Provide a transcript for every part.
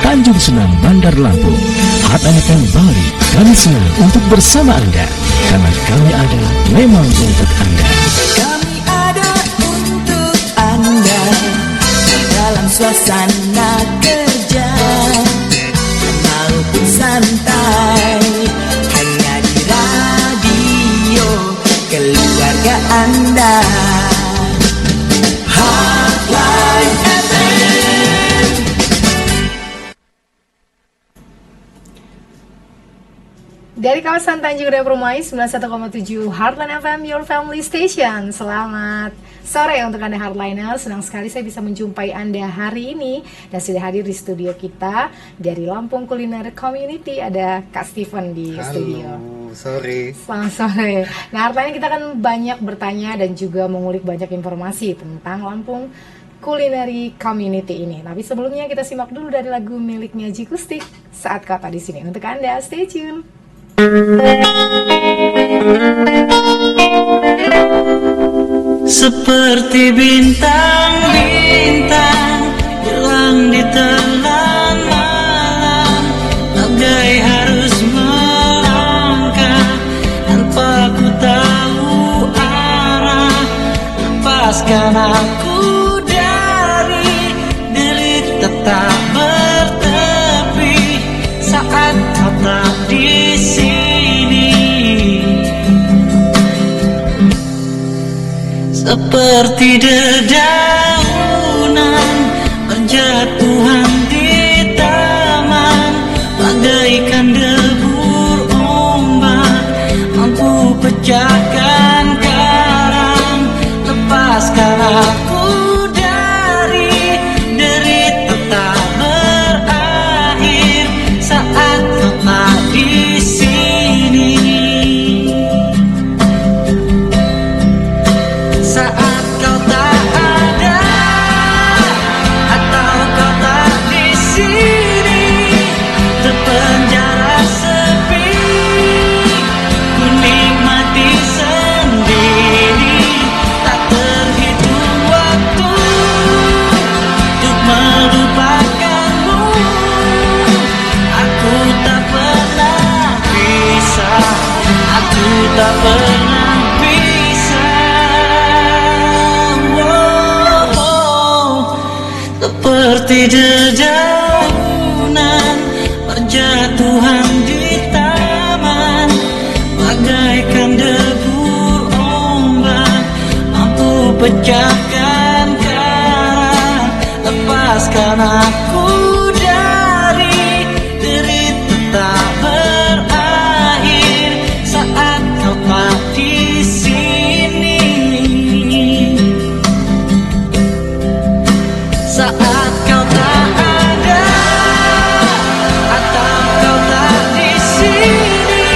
Tanjung Senang, Bandar Lampung. Hart FM Bali, kami senang untuk bersama Anda, karena kami ada memang untuk Anda. Kami ada untuk Anda dalam suasana kerja maupun santai, hanya di radio keluarga Anda. Heartline FM. Dari kawasan Tanjung Raya Perumai 91,7 Heartline FM, your family station. Selamat sore untuk Anda Heartliner. Senang sekali saya bisa menjumpai Anda hari ini. Dan sudah hadir di studio kita dari Lampung Kuliner Community. Ada Kak Steven di studio. Sore. Selamat sore. Nah, Heartliner kita akan banyak bertanya dan juga mengulik banyak informasi tentang Lampung Culinary Community ini. Tapi sebelumnya kita simak dulu dari lagu miliknya Jikustik, Saat Kau Tak Di Sini. Untuk Anda, stay tune. Seperti bintang-bintang hilang di telan malam, bagai harus melangkah tanpa ku tahu arah. Lepaskan aku dari derita tak bertepi saat kau tak di sini. Seperti dedaunan berjatuhan di taman, bagaikan debur ombak mampu pecahkan karang. Lepaskan aku dari derita tak berakhir saat kau tak di sini. Saat kau tak ada atau kau tak di sini, terpenjara sepi, ku nikmati sendiri. Tak terhitung waktu untuk melupakanmu. Aku tak pernah bisa, aku tak pernah bisa. Seperti dedaunan berjatuhan di taman, bagaikan debur ombak mampu pecahkan karang. Lepaskan aku dari derita tak berakhir saat kau tak di sini. Saat kau tak ada atau kau tak di sini,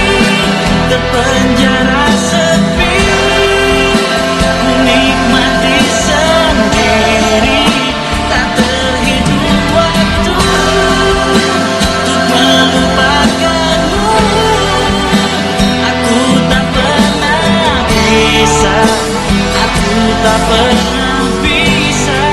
terpenjara sepi, ku nikmati sendiri. Tak terhitung waktu untuk melupakanmu. Aku tak pernah bisa, aku tak pernah bisa.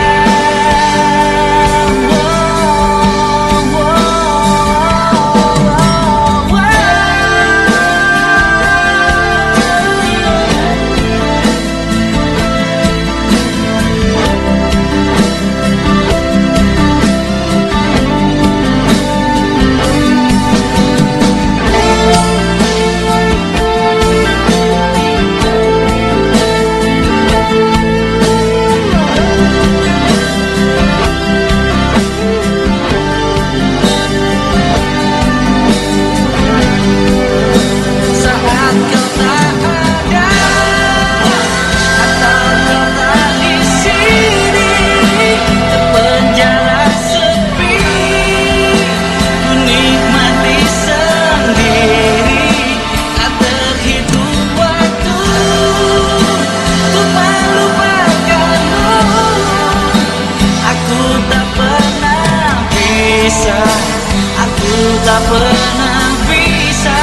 Tak pernah bisa.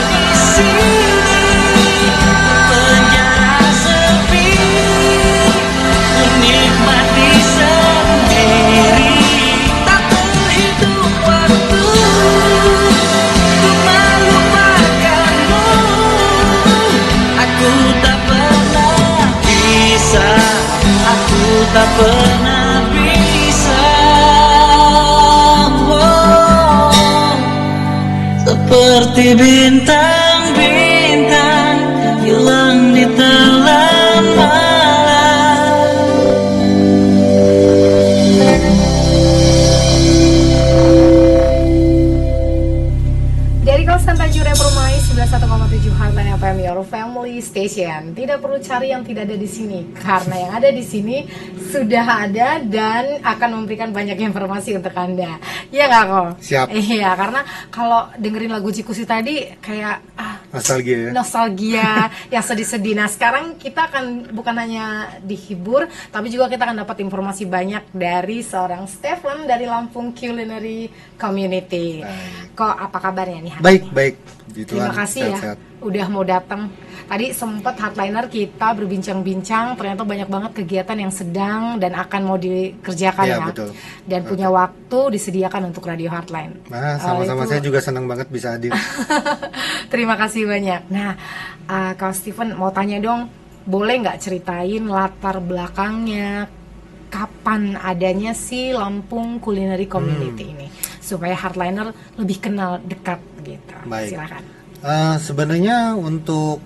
Di sini penjara sepi, tak pernah bisa. Seperti bintang-bintang hilang di telan malam. Dari kawasan Tanjung Permai 91,7 Heartline FM, Your Family Station. Tidak perlu cari yang tidak ada di sini, karena yang ada di sini sudah ada dan akan memberikan banyak informasi untuk Anda. Iya nggak kok? Siap. Iya, karena kalau dengerin lagu Cikusi tadi kayak Nostalgia ya. nostalgia yang sedih-sedih. Nah, sekarang kita akan bukan hanya dihibur, tapi juga kita akan dapat informasi banyak dari seorang Stefan dari Lampung Culinary Community. Kok apa kabarnya nih? Baik. Puji Terima Tuhan, kasih ya sehat-sehat. udah mau datang. Tadi sempat Heartliner kita berbincang-bincang, ternyata banyak banget kegiatan yang sedang dan akan mau dikerjakan Iya, ya. betul. Dan punya waktu disediakan untuk Radio Heartline. Nah, sama-sama Itu- saya juga senang banget bisa hadir. Terima kasih banyak. Nah, Kak Steven mau tanya dong, boleh nggak ceritain latar belakangnya, kapan adanya si Lampung Culinary Community ini, supaya Heartliner lebih kenal dekat gitu. Baik. Silakan. Sebenarnya untuk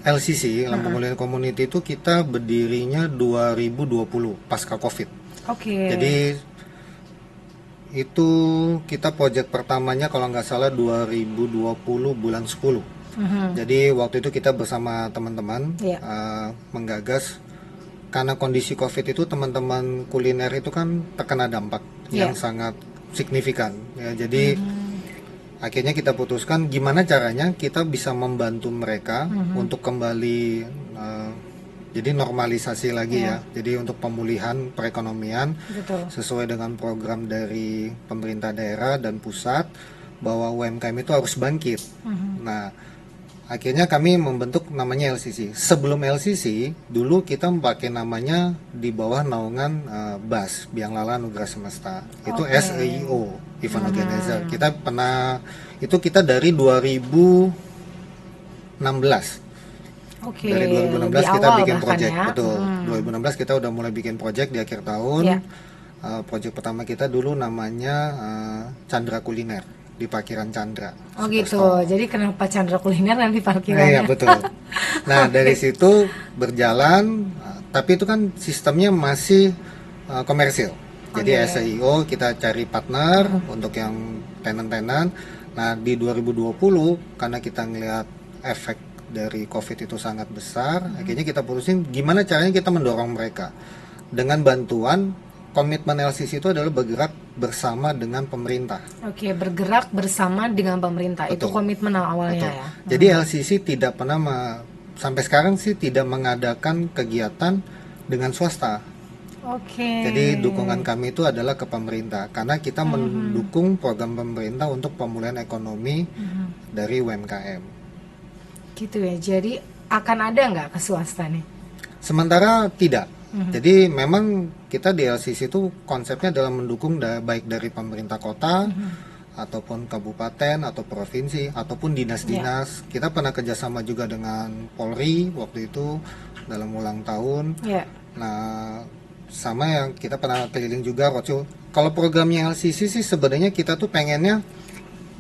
LCC, Lampung Culinary Community itu kita berdirinya 2020 pasca Covid. Oke. Jadi itu kita proyek pertamanya kalau nggak salah 2020 bulan 10. Jadi waktu itu kita bersama teman-teman Iya. menggagas, karena kondisi Covid itu teman-teman kuliner itu kan terkena dampak Iya. yang sangat signifikan ya. Jadi akhirnya kita putuskan gimana caranya kita bisa membantu mereka untuk kembali jadi normalisasi lagi Iya. ya. Jadi untuk pemulihan perekonomian Betul. sesuai dengan program dari pemerintah daerah dan pusat bahwa UMKM itu harus bangkit. Nah, akhirnya kami membentuk namanya LCC. Sebelum LCC, dulu kita pakai namanya di bawah naungan BAS, Biang Lala Anugerah Semesta. Itu Oke. SEIO, Event Organizer. Kita pernah, itu kita dari 2016. Oke. Dari 2016 lebih kita awal bikin bahkan project, ya. betul. 2016 kita udah mulai bikin project di akhir tahun. Ya. Project pertama kita dulu namanya Chandra Kuliner di Parkiran Chandra. Oh gitu. Jadi kenapa Chandra Kuliner nanti parkirannya? Iya betul. Nah dari situ berjalan, tapi itu kan sistemnya masih komersil. Jadi Oke. SEIO kita cari partner untuk yang tenan-tenan. Nah di 2020 karena kita ngelihat efek dari COVID itu sangat besar, akhirnya kita putusin gimana caranya kita mendorong mereka dengan bantuan. Komitmen LCC itu adalah bergerak bersama dengan pemerintah. Oke, bergerak bersama dengan pemerintah. Itu Betul. komitmen awalnya Betul. ya. Jadi LCC tidak pernah sampai sekarang sih tidak mengadakan kegiatan dengan swasta. Oke. Jadi dukungan kami itu adalah ke pemerintah karena kita mendukung program pemerintah untuk pemulihan ekonomi dari UMKM. Gitu ya. Jadi akan ada nggak ke swasta nih? Sementara tidak. Jadi memang kita di LCC itu konsepnya adalah mendukung baik dari pemerintah kota ataupun kabupaten atau provinsi ataupun dinas-dinas. Kita pernah kerjasama juga dengan Polri waktu itu dalam ulang tahun. Ya. Nah, sama yang kita pernah keliling juga roadshow. Kalau programnya LCC sih sebenarnya kita tuh pengennya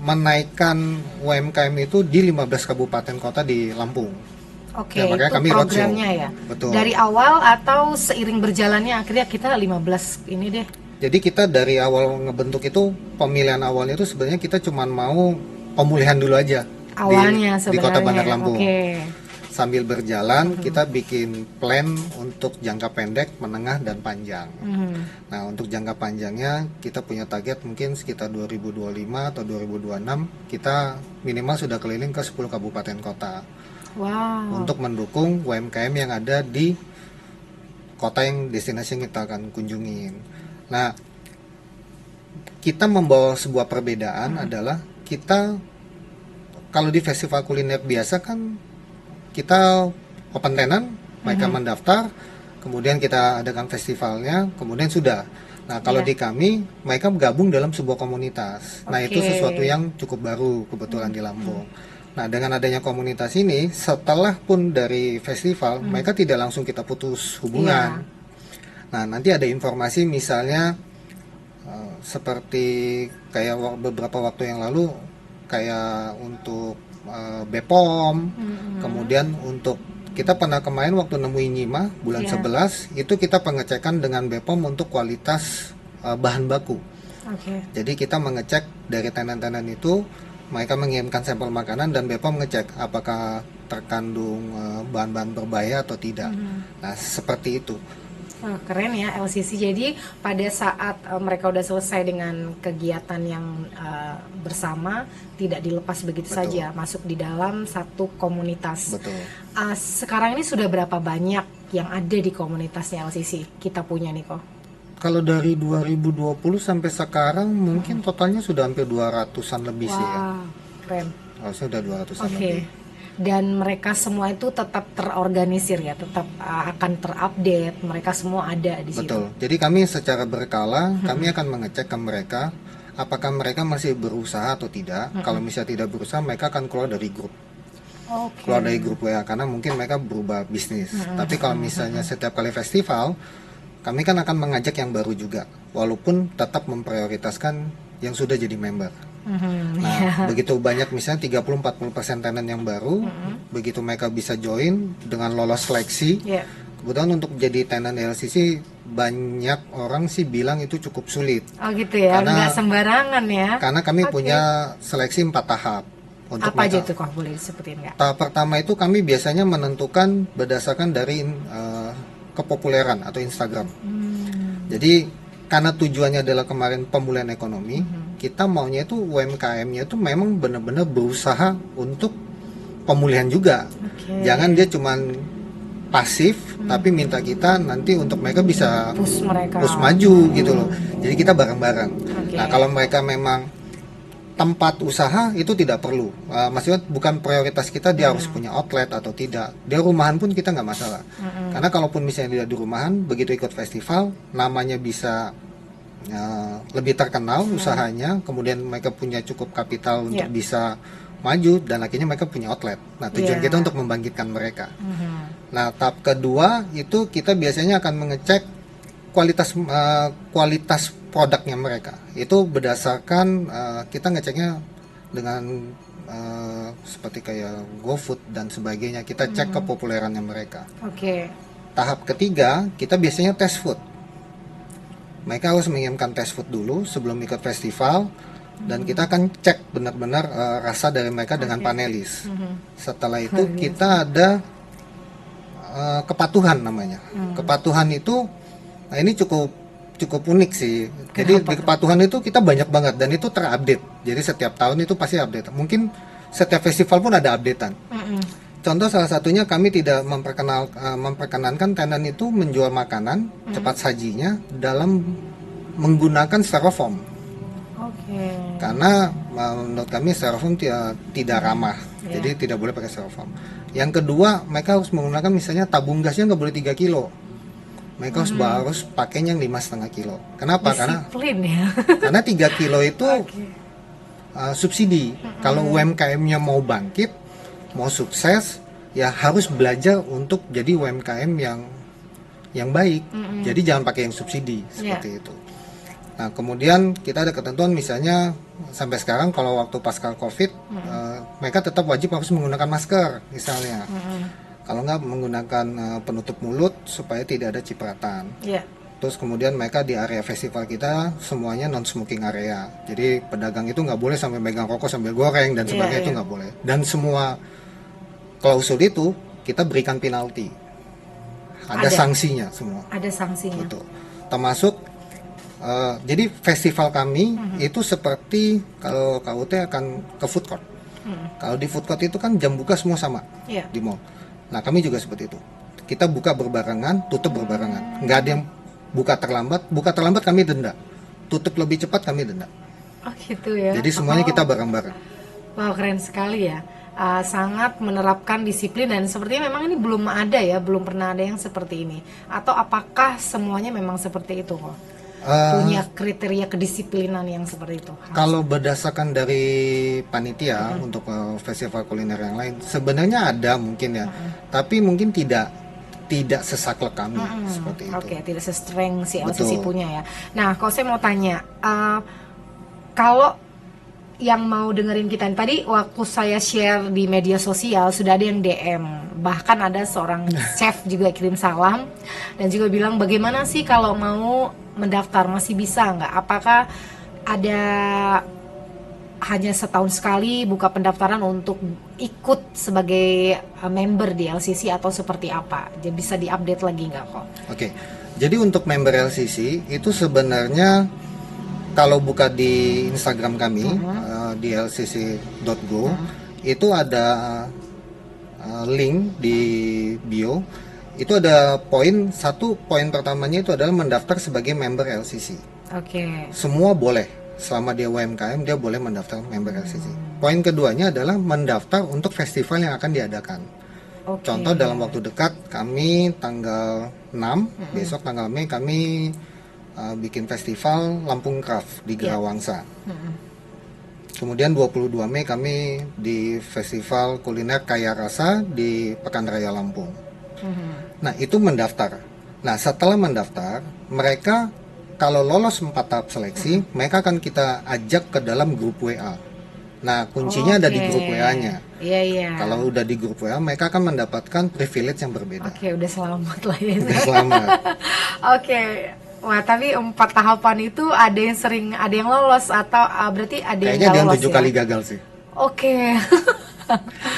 menaikkan UMKM itu di 15 kabupaten kota di Lampung. Oke, Ya, makanya itu kami roadshow. programnya ya. Betul. Dari awal atau seiring berjalannya akhirnya kita 15 ini deh. Jadi kita dari awal ngebentuk itu pemilihan awalnya itu sebenarnya kita cuma mau pemulihan dulu aja Awalnya di Kota sebenarnya. Bandar Lampung. Oke. Sambil berjalan kita bikin plan untuk jangka pendek, menengah dan panjang. Nah, untuk jangka panjangnya kita punya target mungkin sekitar 2025 atau 2026 kita minimal sudah keliling ke 10 kabupaten kota. Wow. Untuk mendukung UMKM yang ada di kota yang destinasi yang kita akan kunjungin. Nah, kita membawa sebuah perbedaan adalah kita kalau di festival kuliner biasa kan kita open tenan, mereka mendaftar, kemudian kita adakan festivalnya, kemudian sudah. Nah, kalau Iya. di kami mereka gabung dalam sebuah komunitas. Nah, itu Oke. sesuatu yang cukup baru kebetulan di Lampung. Nah, dengan adanya komunitas ini, setelah pun dari festival, mereka tidak langsung kita putus hubungan. Nah, nanti ada informasi misalnya seperti kayak beberapa waktu yang lalu kayak untuk BPOM, kemudian untuk kita pernah kemarin waktu nemuin Nyima bulan 11 itu kita pengecekan dengan BPOM untuk kualitas bahan baku. Jadi kita mengecek dari tenan-tenan itu, mereka mengirimkan sampel makanan dan BPOM ngecek apakah terkandung bahan-bahan berbahaya atau tidak. Nah, seperti itu. Keren ya LCC. Jadi pada saat mereka udah selesai dengan kegiatan yang bersama, tidak dilepas begitu saja, masuk di dalam satu komunitas. Betul. Sekarang ini sudah berapa banyak yang ada di komunitasnya LCC kita punya nih kok? Kalau dari 2020 sampai sekarang mungkin totalnya sudah hampir 200-an lebih sih ya. Keren. Harusnya udah 200-an lebih. Dan mereka semua itu tetap terorganisir ya, tetap akan terupdate, mereka semua ada di situ. Betul. Jadi kami secara berkala kami akan mengecek ke mereka apakah mereka masih berusaha atau tidak. Kalau misalnya tidak berusaha, mereka akan keluar dari grup. Keluar dari grup WA karena mungkin mereka berubah bisnis. Tapi kalau misalnya setiap kali festival, kami kan akan mengajak yang baru juga, walaupun tetap memprioritaskan yang sudah jadi member. Nah, begitu banyak misalnya 30-40% tenan yang baru, begitu mereka bisa join dengan lolos seleksi. Kebetulan untuk jadi tenan LCC banyak orang sih bilang itu cukup sulit. Oh gitu ya, nggak sembarangan ya. Karena kami punya seleksi 4 tahap. Untuk apa aja tuh kok, boleh disebutin nggak? Tahap pertama itu kami biasanya menentukan berdasarkan dari kepopuleran atau Instagram. Jadi karena tujuannya adalah kemarin pemulihan ekonomi, kita maunya itu UMKM-nya itu memang benar-benar berusaha untuk pemulihan juga. Jangan dia cuman pasif, tapi minta kita nanti untuk mereka bisa push maju gitu loh. Jadi kita bareng-bareng. Nah, kalau mereka memang tempat usaha itu tidak perlu. Maksudnya bukan prioritas kita dia harus punya outlet atau tidak. Dia rumahan pun kita nggak masalah. Karena kalaupun misalnya dia di rumahan, begitu ikut festival, namanya bisa lebih terkenal usahanya, kemudian mereka punya cukup kapital untuk bisa maju dan akhirnya mereka punya outlet. Nah, tujuan kita untuk membangkitkan mereka. Nah, tahap kedua itu kita biasanya akan mengecek kualitas produknya mereka. Itu berdasarkan kita ngeceknya dengan seperti kayak GoFood dan sebagainya. Kita cek kepopulerannya mereka. Tahap ketiga kita biasanya test food. Mereka harus mengirimkan test food dulu sebelum ikut festival. Dan kita akan cek benar-benar rasa dari mereka dengan panelis. Setelah itu kita ada kepatuhan namanya. Kepatuhan itu, nah ini cukup unik sih. Jadi di kepatuhan itu kita banyak banget dan itu terupdate. Jadi setiap tahun itu pasti update. Mungkin setiap festival pun ada updatean. Contoh salah satunya kami tidak memperkenankan tenan itu menjual makanan cepat sajinya dalam menggunakan styrofoam. Karena menurut kami styrofoam tidak ramah. Jadi tidak boleh pakai styrofoam. Yang kedua, mereka harus menggunakan misalnya tabung gasnya nggak boleh 3 kilo. Mereka harus pakainya yang 5,5 kilo. Kenapa? Disiplin ya. Karena 3 kilo itu subsidi. Kalau UMKM-nya mau bangkit, mau sukses, ya harus belajar untuk jadi UMKM yang baik. Jadi jangan pakai yang subsidi seperti itu. Nah, kemudian kita ada ketentuan misalnya sampai sekarang kalau waktu pasca COVID, mereka tetap wajib harus menggunakan masker misalnya. Kalau nggak menggunakan penutup mulut supaya tidak ada cipratan. Terus kemudian mereka di area festival kita semuanya non smoking area. Jadi pedagang itu nggak boleh sampai megang rokok sambil goreng dan sebagainya itu nggak boleh. Dan semua klausul itu kita berikan penalti. Ada sanksinya semua. Ada sanksinya. Betul. Termasuk jadi festival kami itu seperti kalau KUT akan ke food court. Kalau di food court itu kan jam buka semua sama di mall. Nah, kami juga seperti itu. Kita buka berbarengan, tutup berbarengan. Nggak ada yang buka terlambat. Buka terlambat kami denda. Tutup lebih cepat kami denda. Oh gitu ya. Jadi semuanya kita bareng-bareng. Wow, keren sekali ya. Sangat menerapkan disiplin dan sepertinya memang ini belum ada ya, belum pernah ada yang seperti ini. Atau apakah semuanya memang seperti itu kok? Punya kriteria kedisiplinan yang seperti itu? Kalau berdasarkan dari panitia untuk festival kuliner yang lain, sebenarnya ada mungkin ya, tapi mungkin tidak tidak sesaklek kami seperti itu. Oke, tidak se-strength si LCC Betul. punya ya. Nah, kalau saya mau tanya, kalau yang mau dengerin kita tadi, waktu saya share di media sosial sudah ada yang DM, bahkan ada seorang chef juga kirim salam dan juga bilang bagaimana sih kalau mau mendaftar, masih bisa nggak? Apakah ada hanya setahun sekali buka pendaftaran untuk ikut sebagai member di LCC atau seperti apa? Jadi bisa diupdate lagi nggak kok? Oke, jadi untuk member LCC itu sebenarnya kalau buka di Instagram kami di lcc.go itu ada link di bio. Itu ada satu poin pertamanya itu adalah mendaftar sebagai member LCC. Oke. Semua boleh. Selama dia UMKM dia boleh mendaftar member LCC. Poin keduanya adalah mendaftar untuk festival yang akan diadakan. Oke. Contoh dalam waktu dekat kami tanggal 6 besok tanggal Mei kami bikin festival Lampung Craft di Gerawangsa. Kemudian 22 Mei kami di festival kuliner Kaya Rasa di Pekan Raya Lampung. Nah itu mendaftar. Nah setelah mendaftar mereka kalau lolos 4 tahap seleksi, mereka akan kita ajak ke dalam grup WA. Nah, kuncinya ada di grup WA-nya. Iya. Kalau udah di grup WA, mereka akan mendapatkan privilege yang berbeda. Oke, udah selamat lah ya. Udah selamat. Oke. Wah, tapi 4 tahapan itu ada yang sering, ada yang lolos atau berarti ada yang Kayaknya nggak dia lolos 7 kali gagal sih. Oke.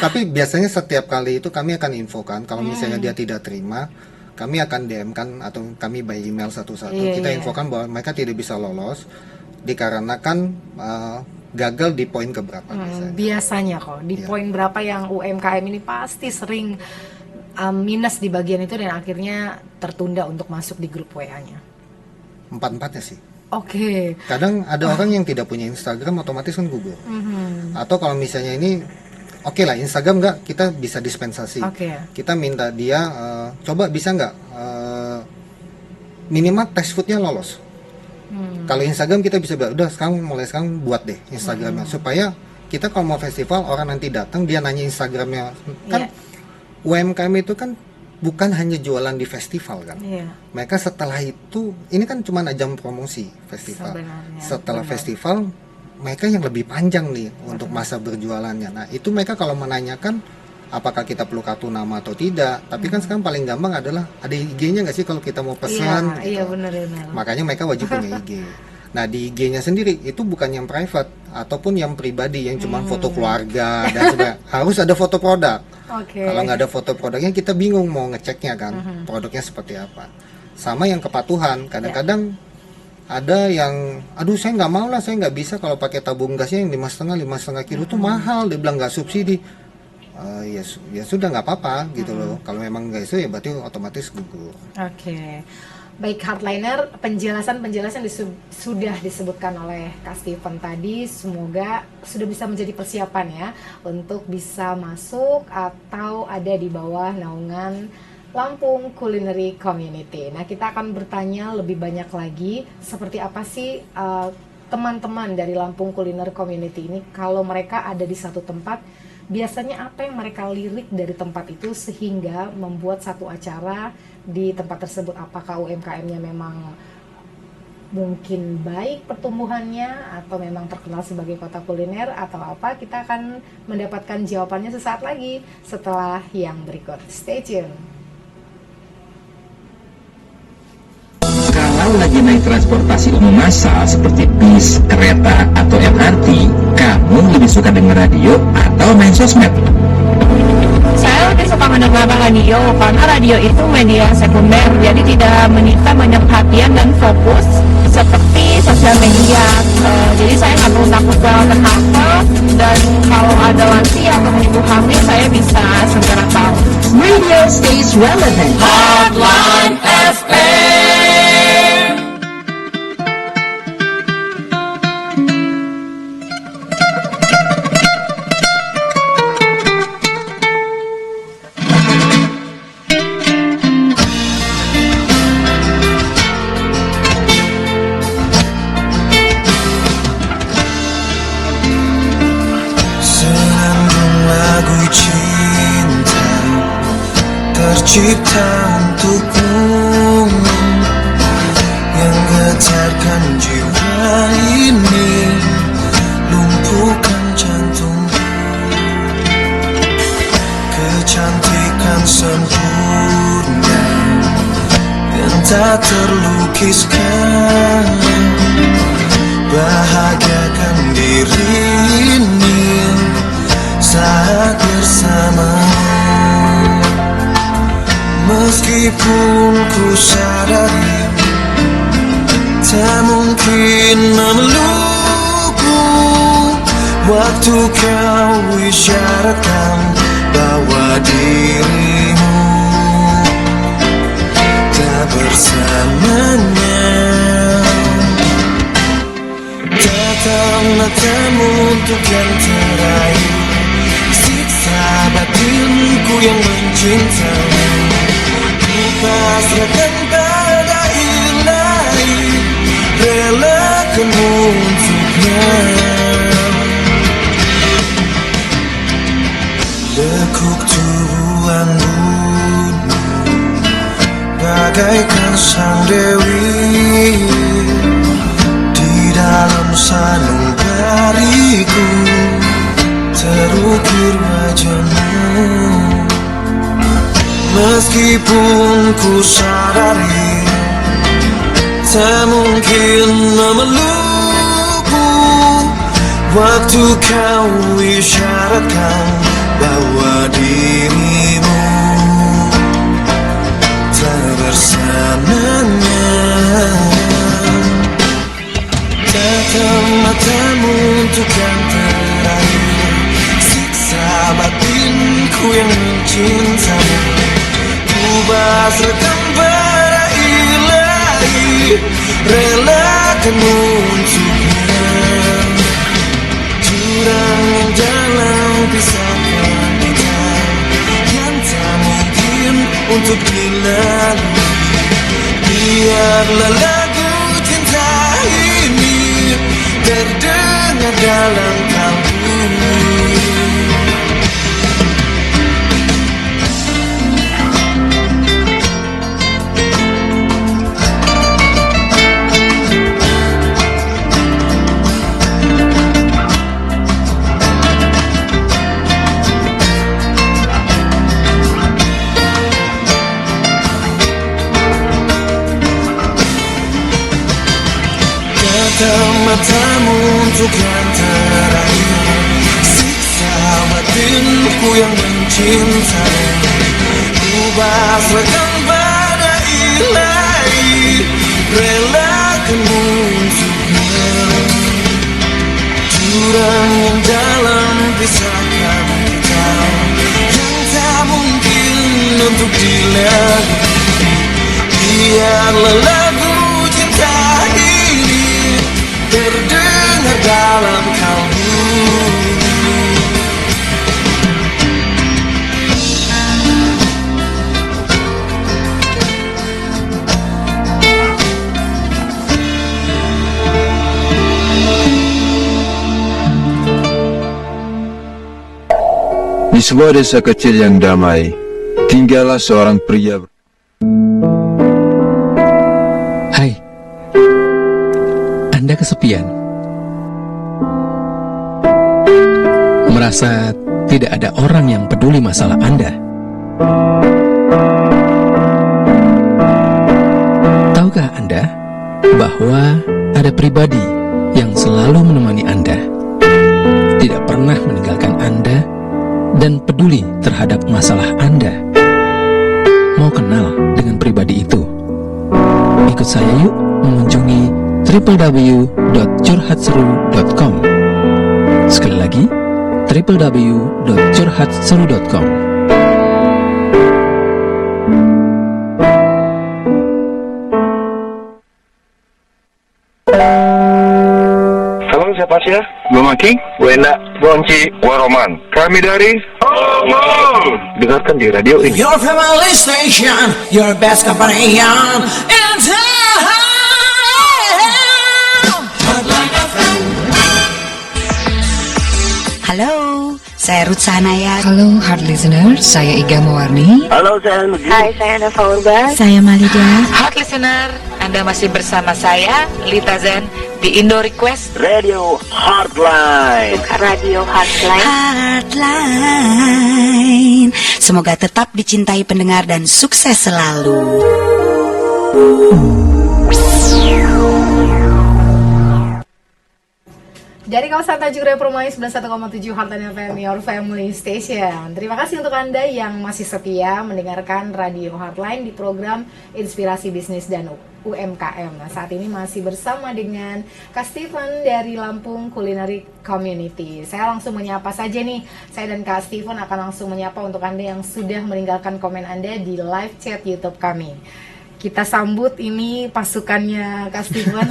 Tapi biasanya setiap kali itu kami akan infokan kalau misalnya dia tidak terima, kami akan DM kan atau kami by email satu-satu. Kita infokan bahwa mereka tidak bisa lolos dikarenakan gagal di poin keberapa biasanya kok di poin berapa yang UMKM ini pasti sering minus di bagian itu dan akhirnya tertunda untuk masuk di grup WA-nya. 4-4-nya sih. Oke. Kadang ada orang yang tidak punya Instagram otomatis kan gugur. Atau kalau misalnya ini oke lah Instagram nggak, kita bisa dispensasi. Kita minta dia coba bisa nggak minimal test foodnya lolos. Kalau Instagram kita bisa bilang udah mulai sekarang buat deh Instagramnya supaya kita kalau mau festival orang nanti datang dia nanya Instagramnya kan UMKM itu kan bukan hanya jualan di festival kan. Mereka setelah itu ini kan cuma ajang promosi festival. Setelah festival mereka yang lebih panjang nih untuk masa berjualannya. Nah itu mereka kalau menanyakan apakah kita perlu kartu nama atau tidak. Tapi kan sekarang paling gampang adalah ada IG-nya nggak sih kalau kita mau pesan. Iya benar. Makanya mereka wajib punya IG. Nah di IG-nya sendiri itu bukan yang private ataupun yang pribadi yang cuma foto keluarga dan sebagainya. Harus ada foto produk. Kalau nggak ada foto produknya kita bingung mau ngeceknya kan produknya seperti apa. Sama yang kepatuhan. Kadang-kadang ada yang, aduh saya nggak mau lah, saya nggak bisa kalau pakai tabung gasnya yang 5,5 kilo tuh mahal, dia bilang nggak subsidi. Ya sudah nggak apa-apa gitu loh. Kalau memang nggak itu ya berarti otomatis gugur. Oke. Baik hardliner, penjelasan sudah disebutkan oleh Kak Steven tadi, semoga sudah bisa menjadi persiapan ya untuk bisa masuk atau ada di bawah naungan Lampung Culinary Community. Nah kita akan bertanya lebih banyak lagi seperti apa sih teman-teman dari Lampung Culinary Community ini kalau mereka ada di satu tempat, biasanya apa yang mereka lirik dari tempat itu sehingga membuat satu acara di tempat tersebut. Apakah UMKM-nya memang mungkin baik pertumbuhannya atau memang terkenal sebagai kota kuliner atau apa, kita akan mendapatkan jawabannya sesaat lagi setelah yang berikut. Stay tune. Kalau lagi naik transportasi umum massal seperti bis, kereta, atau MRT, kamu lebih suka dengar radio atau main sosmed? Saya lebih suka mendengar radio karena radio itu media sekunder, jadi tidak menyita banyak perhatian dan fokus seperti sosial media. Jadi saya nggak perlu takut banget apa, dan kalau ada lansia atau ibu hamil saya bisa segera tahu. Radio stays relevant. Hotline FM. Senandung lagu cinta tercipta yang getarkan jiwa ini, lumpuhkan jantung. Kecantikan sempurna yang tak terlukiskan, bahagiakan diri ini saat bersama. Meskipun ku sadari tak mungkin memelukku, waktu kau isyaratkan bahwa dirimu tak bersamanya. Tatap matamu untuk yang terakhir, siksa batinku yang mencintamu. Ku pasrahkan pada ilahi, relakan untuknya. Lekuk tubuhan bunyi bagaikan sang dewi, di dalam sanubariku terukir wajahmu. Meskipun ku sadari tak mungkin memelukku, waktu kau isyaratkan bahwa dirimu tak bersamanya. Tatap matamu untuk yang terakhir, siksa batinku yang mencintamu. Ku pasrahkan pada ilahi, relakan untuknya. Jurang yang dalam pisahkan kita, yang tak mungkin untuk dilalui. Biarlah lagu cinta ini terdengar dalam kalbu. Tatap matamu untuk yang terakhir, siksa batinku yang mencintai. Ku pasrahkan pada ilahi, relakan untuknya. Jurang yang dalam pisahkan kita, yang tak mungkin untuk dilalui. Biarlah lagu cinta ini terdengar dalam kalbu. Di sebuah desa kecil yang damai, tinggallah seorang pria. Hai, Anda kesepian? Merasa tidak ada orang yang peduli masalah Anda? Tahukah Anda bahwa ada pribadi yang selalu menemani Anda, tidak pernah meninggalkan Anda, dan peduli terhadap masalah Anda? Mau kenal dengan pribadi itu? Ikut saya yuk mengunjungi www.curhatseru.com. Sekali lagi, www.curhatseru.com. Halo, siapa sih ya? Gue Maki, Wenda, Bonci, Waroman. Kami dari Omo. Dengarkan di radio ini. Your family station, your best company in town. Halo, saya Ruth Sahanaya. Halo Heart Listener, saya Iga Mawarni. Halo, saya Nugi. Hai, saya Anda Faurba. Saya Malida. Heart Listener, Anda masih bersama saya, Lita Zen, di Indo Request Radio Heartline. Radio Heartline. Heartline. Semoga tetap dicintai pendengar dan sukses selalu. Dari kawasan Tanjung Raya Permai 91,7 Heartline FM, your family station. Terima kasih untuk Anda yang masih setia mendengarkan Radio Heartline di program Inspirasi Bisnis dan UMKM. Nah, saat ini masih bersama dengan Kak Steven dari Lampung Culinary Community. Saya langsung menyapa saja nih. Saya dan Kak Steven akan langsung menyapa untuk Anda yang sudah meninggalkan komen Anda di live chat YouTube kami. Kita sambut ini pasukannya Kak Steven.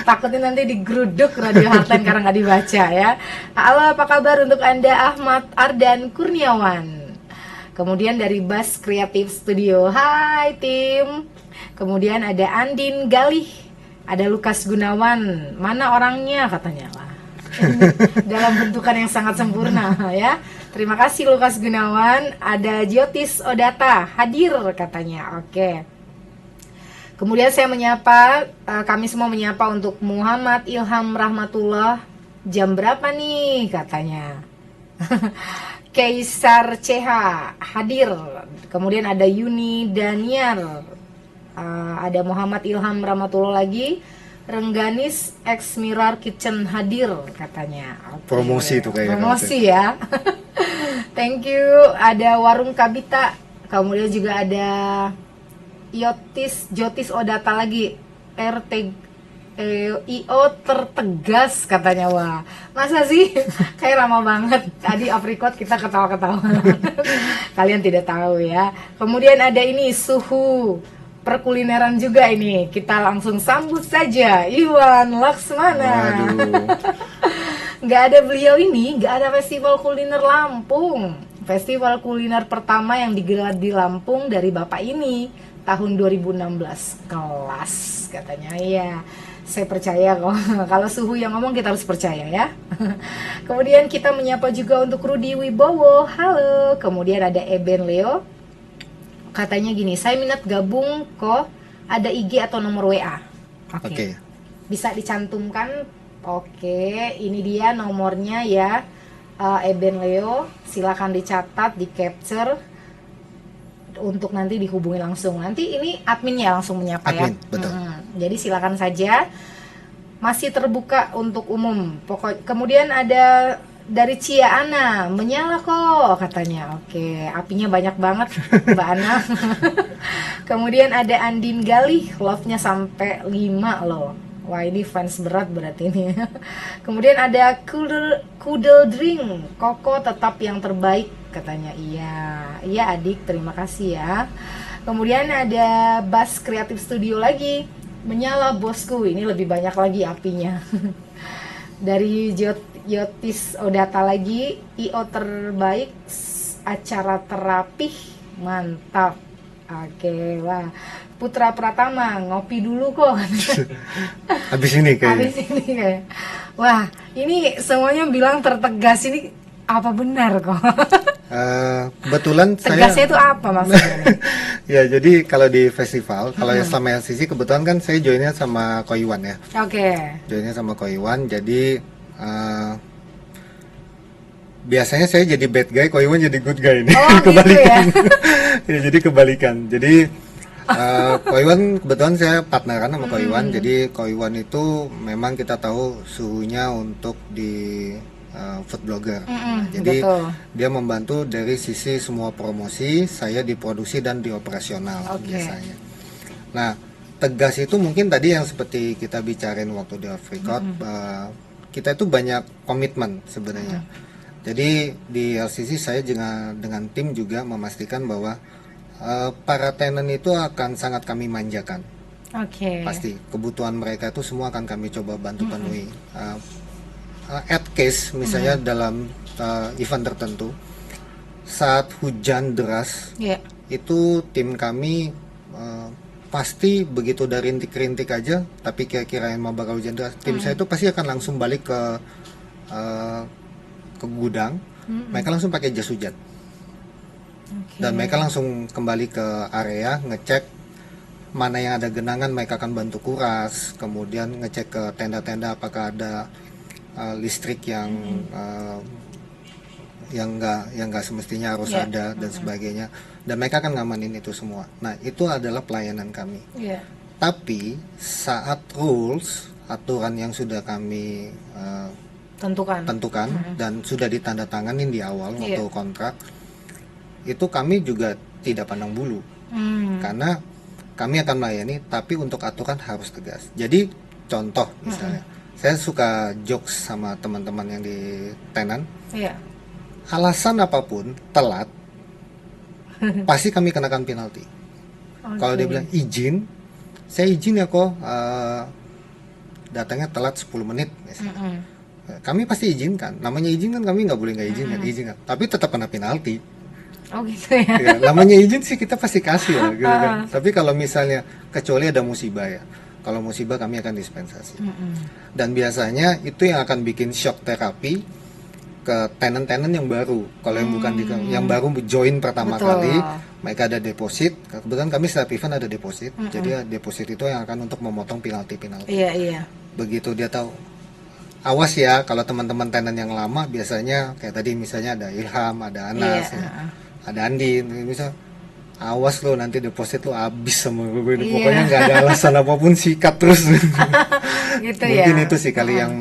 Takutnya nanti digeruduk Radio Heartline karena nggak dibaca ya. Halo, apa kabar untuk Anda Ahmad Ardan Kurniawan. Kemudian dari Bas Creative Studio, hai tim. Kemudian ada Andin Galih, ada Lukas Gunawan. Mana orangnya katanya lah. Dalam bentukan yang sangat sempurna ya. Terima kasih Lukas Gunawan. Ada Jotis Odata hadir katanya. Oke. Kemudian saya menyapa, kami semua menyapa untuk Muhammad Ilham Rahmatullah. Jam berapa nih katanya. Kaisar CH hadir. Kemudian ada Yuni Daniar, ada Muhammad Ilham Rahmatullah lagi. Rengganis X Mirar Kitchen hadir katanya. Okay. Promosi itu kayaknya. Promosi ya. Thank you. Ada Warung Kabita. Kemudian juga ada Jotis Odata lagi. IO tertegas katanya. Wah, masa sih? Kayak lama banget. Tadi aprikot kita ketawa-ketawa. Kalian tidak tahu ya. Kemudian ada ini suhu perkulineran juga ini. Kita langsung sambut saja Iwan Laksmana. Nggak ada beliau ini, nggak ada festival kuliner Lampung. Festival kuliner pertama yang digelar di Lampung dari Bapak ini tahun 2016. Kelas katanya. Iya, saya percaya kok. Kalau suhu yang ngomong kita harus percaya ya. Kemudian kita menyapa juga untuk Rudi Wibowo. Halo. Kemudian ada Eben Leo. Katanya gini, saya minat gabung kok, ada IG atau nomor WA. Oke. Bisa dicantumkan. Oke, ini dia nomornya ya. Eben Leo, silakan dicatat, di capture untuk nanti dihubungi langsung. Nanti ini adminnya langsung menyapa ya. Betul. Jadi silakan saja. Masih terbuka untuk umum. Kemudian ada dari Cia Ana, menyala kok katanya. Oke, apinya banyak banget Mbak Ana. Kemudian ada Andin Galih, love-nya sampai 5 loh. Wah, ini fans berat berarti ini. Kemudian ada Kudel Drink, Koko tetap yang terbaik katanya. Iya adik, terima kasih ya. Kemudian ada Bas Creative Studio lagi, menyala bosku. Ini lebih banyak lagi apinya. Dari Yotis Odata lagi, IO terbaik, acara terapih, mantap. Oke, wah. Putra Pratama, ngopi dulu kok. Habis ini kayak. Wah, ini semuanya bilang tertegas, ini apa benar kok? Kebetulan tegasnya itu apa maksudnya? Ya, jadi kalau di festival, kalau yang sama LCC kebetulan kan saya joinnya sama Koiwan ya. Oke. Joinnya sama Koiwan, jadi biasanya saya jadi bad guy, Koiwan jadi good guy nih. Oh, kebalikan. Gitu ya? Ya, jadi kebalikan. Jadi Koiwan kebetulan saya partneran sama Koiwan. Jadi Koiwan itu memang kita tahu suhunya untuk di food blogger. Jadi betul. Dia membantu dari sisi semua promosi, saya di produksi dan di operasional biasanya. Nah, tegas itu mungkin tadi yang seperti kita bicarain waktu di off record, kita itu banyak komitmen sebenarnya. Jadi di LCC saya juga dengan tim juga memastikan bahwa para tenant itu akan sangat kami manjakan. Pasti kebutuhan mereka itu semua akan kami coba bantu penuhi. At case misalnya dalam event tertentu saat hujan deras, itu tim kami pasti begitu dari rintik-rintik aja, tapi kira-kira yang bakal hujan deras, tim saya itu pasti akan langsung balik ke gudang mereka langsung pakai jas hujan. Dan mereka langsung kembali ke area, ngecek mana yang ada genangan, mereka akan bantu kuras, kemudian ngecek ke tenda-tenda apakah ada listrik yang nggak semestinya harus ada dan sebagainya, dan mereka akan ngamanin itu semua. Nah, itu adalah pelayanan kami. Tapi saat rules, aturan yang sudah kami tentukan dan sudah ditandatanganin di awal waktu kontrak, itu kami juga tidak pandang bulu, karena kami akan melayani, tapi untuk aturan harus tegas. Jadi contoh misalnya, saya suka jokes sama teman-teman yang di tenan. Alasan apapun telat, pasti kami kenakan penalti. Kalau dia bilang izin, saya izin ya kok, datangnya telat 10 menit misalnya. Kami pasti izinkan. Namanya izin kan, kami nggak boleh nggak izinkan. Tapi tetap kena penalti. Oh gitu ya. Namanya izin sih kita pasti kasih ya, gitu kan. Tapi kalau misalnya kecuali ada musibah ya. Kalau musibah kami akan dispensasi. Dan biasanya itu yang akan bikin shock terapi ke tenant-tenant yang baru. Kalau yang bukan yang baru join pertama kali, mereka ada deposit. Kebetulan kami setiap event ada deposit. Jadi deposit itu yang akan untuk memotong penalti-penalti. Begitu dia tahu, awas ya, kalau teman-teman tenant yang lama biasanya kayak tadi misalnya ada Ilham, ada Anas, ada Andin, bisa awas lo nanti deposit lo habis sama gue. Pokoknya nggak ada alasan apapun, sikat terus. Gitu Mungkin itu sih kali yang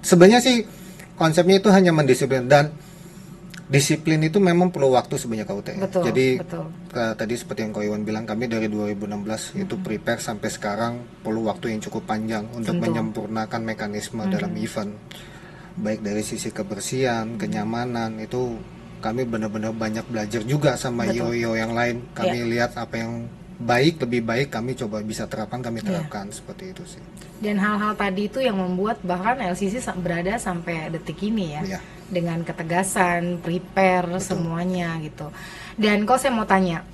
sebenarnya sih konsepnya itu hanya mendisiplin, dan disiplin itu memang perlu waktu sebanyak UT. Jadi tadi seperti yang Ko Iwan bilang, kami dari 2016 itu prepare sampai sekarang perlu waktu yang cukup panjang untuk menyempurnakan mekanisme dalam event, baik dari sisi kebersihan, kenyamanan. Itu kami benar-benar banyak belajar juga sama IO yang lain. Kami lihat apa yang lebih baik kami coba bisa terapkan, kami terapkan seperti itu sih. Dan hal-hal tadi itu yang membuat bahkan LCC berada sampai detik ini ya, dengan ketegasan, prepare semuanya gitu. Dan kok saya mau tanya,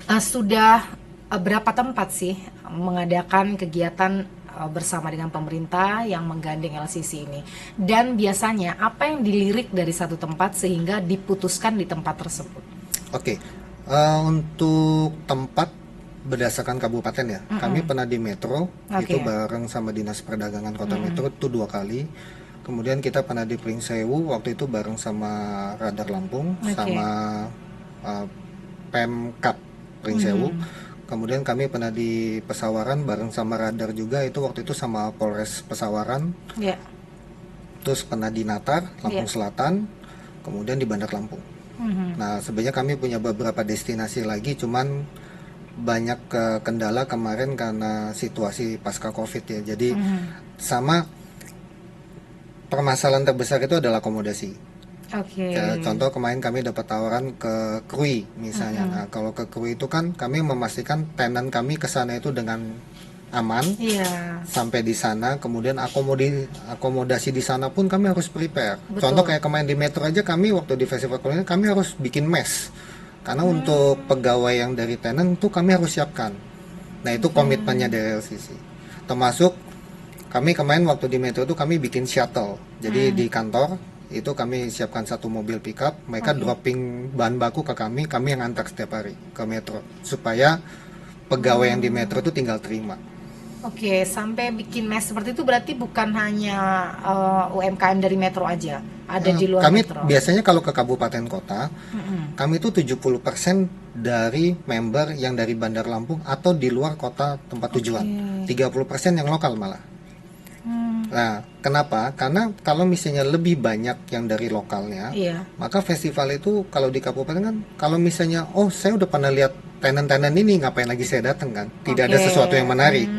sudah berapa tempat sih mengadakan kegiatan bersama dengan pemerintah yang menggandeng LCC ini? Dan biasanya apa yang dilirik dari satu tempat sehingga diputuskan di tempat tersebut? Untuk tempat berdasarkan kabupaten ya. Kami pernah di Metro, itu bareng sama Dinas Perdagangan Kota Metro itu 2 kali. Kemudian kita pernah di Pringsewu, waktu itu bareng sama Radar Lampung, sama Pemkab Pringsewu. Kemudian kami pernah di Pesawaran bareng sama Radar juga, itu waktu itu sama Polres Pesawaran. Terus pernah di Natar, Lampung Selatan, kemudian di Bandar Lampung. Nah, sebenarnya kami punya beberapa destinasi lagi, cuman banyak kendala kemarin karena situasi pasca Covid ya. Jadi sama permasalahan terbesar itu adalah akomodasi. Contoh kemarin kami dapat tawaran ke Krui misalnya. Nah, kalau ke Krui itu kan kami memastikan tenan kami ke sana itu dengan aman. Sampai di sana, kemudian akomodasi di sana pun kami harus prepare. Contoh kayak kemarin di Metro aja, kami waktu di festival kuliner kami harus bikin mes. Karena untuk pegawai yang dari tenant itu kami harus siapkan. Nah, itu komitmennya dari LCC. Termasuk kami kemarin waktu di Metro itu kami bikin shuttle. Jadi di kantor itu kami siapkan 1 mobil pickup, mereka dropping bahan baku ke kami yang antar setiap hari ke Metro, supaya pegawai yang di Metro itu tinggal terima. Sampai bikin mes seperti itu berarti bukan hanya UMKM dari Metro aja, ada di luar kami Metro. Biasanya kalau ke kabupaten kota, kami itu 70% dari member yang dari Bandar Lampung atau di luar kota tempat tujuan. 30% yang lokal malah. Nah, kenapa? Karena kalau misalnya lebih banyak yang dari lokalnya, maka festival itu kalau di kabupaten kan, kalau misalnya saya udah pernah lihat tenan-tenan ini, ngapain lagi saya datang kan? Tidak ada sesuatu yang menarik.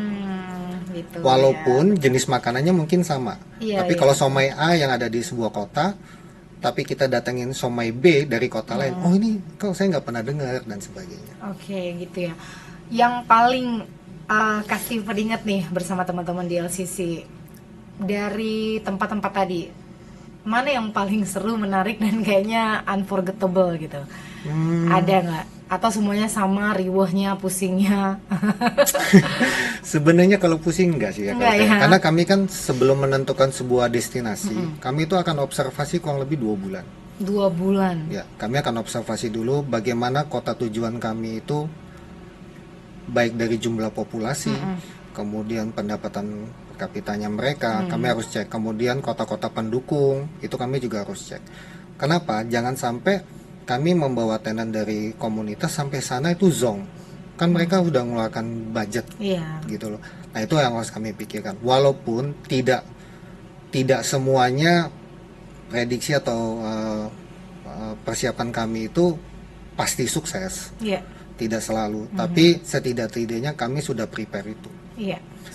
Walaupun jenis makanannya mungkin sama, tapi kalau somai A yang ada di sebuah kota, tapi kita datengin somai B dari kota lain, ini kok saya nggak pernah dengar dan sebagainya. Gitu ya. Yang paling kasih peringat nih bersama teman-teman di LCC, dari tempat-tempat tadi, mana yang paling seru, menarik, dan kayaknya unforgettable gitu? Ada nggak? Atau semuanya sama, riwahnya, pusingnya? Sebenarnya kalau pusing enggak sih ya, karena kami kan sebelum menentukan sebuah destinasi, kami itu akan observasi kurang lebih 2 bulan. 2 bulan. Ya, kami akan observasi dulu bagaimana kota tujuan kami itu baik dari jumlah populasi, kemudian pendapatan per kapitanya mereka, kami harus cek. Kemudian kota-kota pendukung, itu kami juga harus cek. Kenapa? Jangan sampai kami membawa tenan dari komunitas sampai sana itu zonk. Kan mereka udah mengeluarkan budget, gitu loh. Nah, itu yang harus kami pikirkan. Walaupun tidak semuanya prediksi atau persiapan kami itu pasti sukses, tidak selalu, tapi setidak-tidaknya kami sudah prepare itu.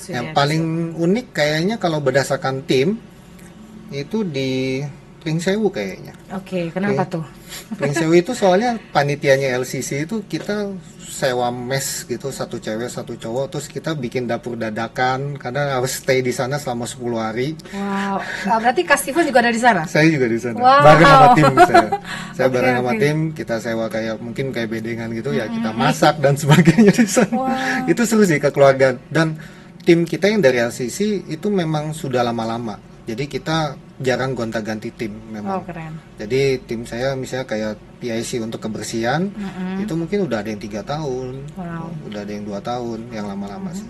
Yang paling unik kayaknya kalau berdasarkan tim itu di Pring Sewu kayaknya. Oke, kenapa tuh? Pring Sewu itu soalnya panitianya LCC itu kita sewa mes gitu, 1 cewek 1 cowok, terus kita bikin dapur dadakan karena harus stay di sana selama 10 hari. Wow, berarti Kak Steven juga ada di sana? Saya juga di sana. Wow. Bareng sama tim saya bareng sama tim, kita sewa kayak mungkin kayak bedengan gitu ya, kita masak dan sebagainya di sana. Wow. Itu seru sih kekeluargaan, dan tim kita yang dari LCC itu memang sudah lama-lama. Jadi kita jarang gonta-ganti tim memang. Keren. Jadi tim saya misalnya kayak PIC untuk kebersihan, itu mungkin udah ada yang 3 tahun, udah ada yang 2 tahun, yang lama-lama sih.